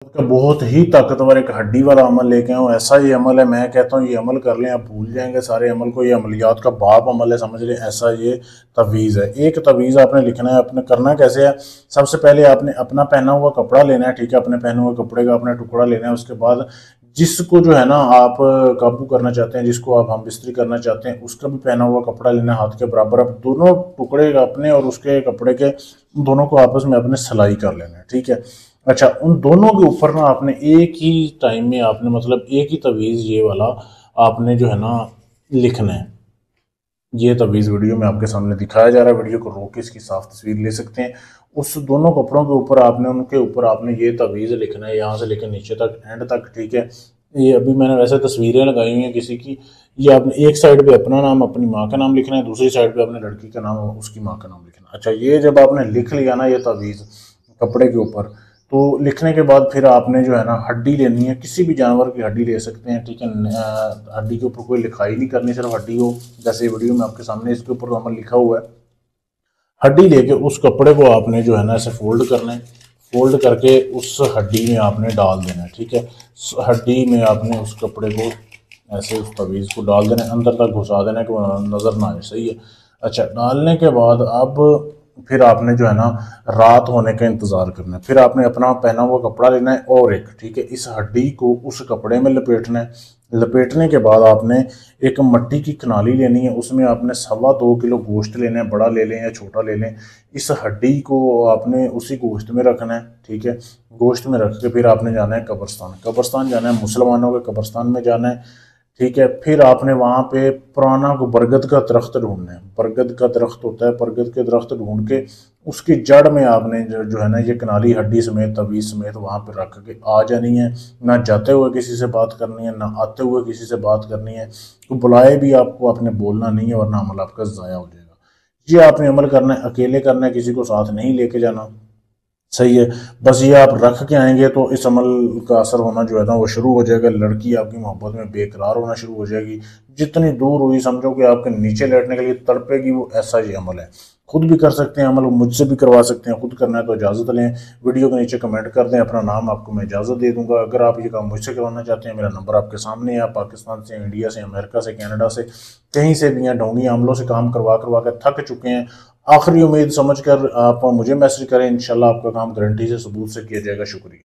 का बहुत ही ताकतवर एक हड्डी वाला अमल लेके आऊँ। ऐसा ये अमल है, मैं कहता हूँ ये अमल कर लें आप भूल जाएंगे सारे अमल को। ये अमलियात का बाप अमल है, समझ लें। ऐसा ये तवीज़ है। एक तवीज़ आपने लिखना है। आपने करना कैसे है, सबसे पहले आपने अपना पहना हुआ कपड़ा लेना है, ठीक है। अपने पहने हुए कपड़े का अपना टुकड़ा लेना है। उसके बाद जिसको जो है ना आप काबू करना चाहते हैं, जिसको आप हम बिस्तरी करना चाहते हैं, उसका भी पहना हुआ कपड़ा लेना है हाथ के बराबर। अब दोनों टुकड़े अपने और उसके कपड़े के दोनों को आपस में अपने सिलाई कर लेना है, ठीक है। अच्छा, उन दोनों के ऊपर ना आपने एक ही टाइम में आपने मतलब एक ही तवीज़ ये वाला आपने जो है ना लिखना है। ये तवीज़ वीडियो में आपके सामने दिखाया जा रहा है। वीडियो को रोक के इसकी साफ तस्वीर ले सकते हैं। उस दोनों कपड़ों के ऊपर आपने उनके ऊपर आपने ये तवीज़ लिखना है, यहाँ से लेकर नीचे तक एंड तक, ठीक है। ये अभी मैंने वैसे तस्वीरें लगाई हुई हैं किसी की। ये आपने एक साइड पे अपना नाम अपनी माँ का नाम लिखना है, दूसरी साइड पे अपने लड़की का नाम उसकी माँ का नाम लिखना है। अच्छा, ये जब आपने लिख लिया ना ये तवीज़ कपड़े के ऊपर, तो लिखने के बाद फिर आपने जो है ना हड्डी लेनी है। किसी भी जानवर की हड्डी ले सकते हैं, ठीक है। हड्डी के ऊपर कोई लिखाई नहीं करनी, सिर्फ हड्डी हो। जैसे वीडियो में आपके सामने इसके ऊपर अमल लिखा हुआ है। हड्डी लेके उस कपड़े को आपने जो है ना ऐसे फोल्ड करना है। फोल्ड करके उस हड्डी में आपने डाल देना है, ठीक है। हड्डी में आपने उस कपड़े को ऐसे उस तवीज़ को डाल देना है, अंदर तक घुसा देना है कि वो नज़र ना आए, सही है। अच्छा, डालने के बाद अब फिर आपने जो है ना रात होने का इंतज़ार करना है। फिर आपने अपना पहना हुआ कपड़ा लेना है और एक, ठीक है, इस हड्डी को उस कपड़े में लपेटना है। लपेटने के बाद आपने एक मट्टी की कनाली लेनी है। उसमें आपने 2.25 किलो गोश्त लेना है, बड़ा ले लें या छोटा ले लें। इस हड्डी को आपने उसी गोश्त में रखना है, ठीक है। गोश्त में रख के फिर आपने जाना है कब्रस्तान। कब्रस्तान जाना है, मुसलमानों के कब्रस्तान में जाना है, ठीक है। फिर आपने वहाँ पे पुराना को बरगद का दरख्त ढूंढना है। बरगद का दरख्त होता है, बरगद के दरख्त ढूंढ के उसकी जड़ में आपने जो है ना ये कनाली हड्डी समेत तवीज़ समेत वहाँ पे रख के आ जानी है। ना जाते हुए किसी से बात करनी है, ना आते हुए किसी से बात करनी है। तो बुलाए भी आपको आपने बोलना नहीं है, वरना अमल आपका ज़ाया हो जाएगा। ये आपने अमल करना है, अकेले करना है, किसी को साथ नहीं लेके जाना, सही है। बस ये आप रख के आएंगे तो इस अमल का असर होना जो है ना वो शुरू हो जाएगा। लड़की आपकी मोहब्बत में बेकरार होना शुरू हो जाएगी। जितनी दूर हुई समझो कि आपके नीचे लेटने के लिए तड़पेगी वो, ऐसा ये अमल है। खुद भी कर सकते हैं अमल, मुझसे भी करवा सकते हैं। खुद करना है तो इजाज़त लें, वीडियो के नीचे कमेंट कर दें अपना नाम, आपको मैं इजाज़त दे दूंगा। अगर आप ये काम मुझसे करवाना चाहते हैं, मेरा नंबर आपके सामने है। आप पाकिस्तान से, इंडिया से, अमेरिका से, कनाडा से, कहीं से भी हैं, ढोंगी अमलों से काम करवा करवा कर थक चुके हैं। आखिरी उम्मीद समझकर आप मुझे मैसेज करें, इंशाल्लाह आपका काम गारंटी से सबूत से किया जाएगा। शुक्रिया।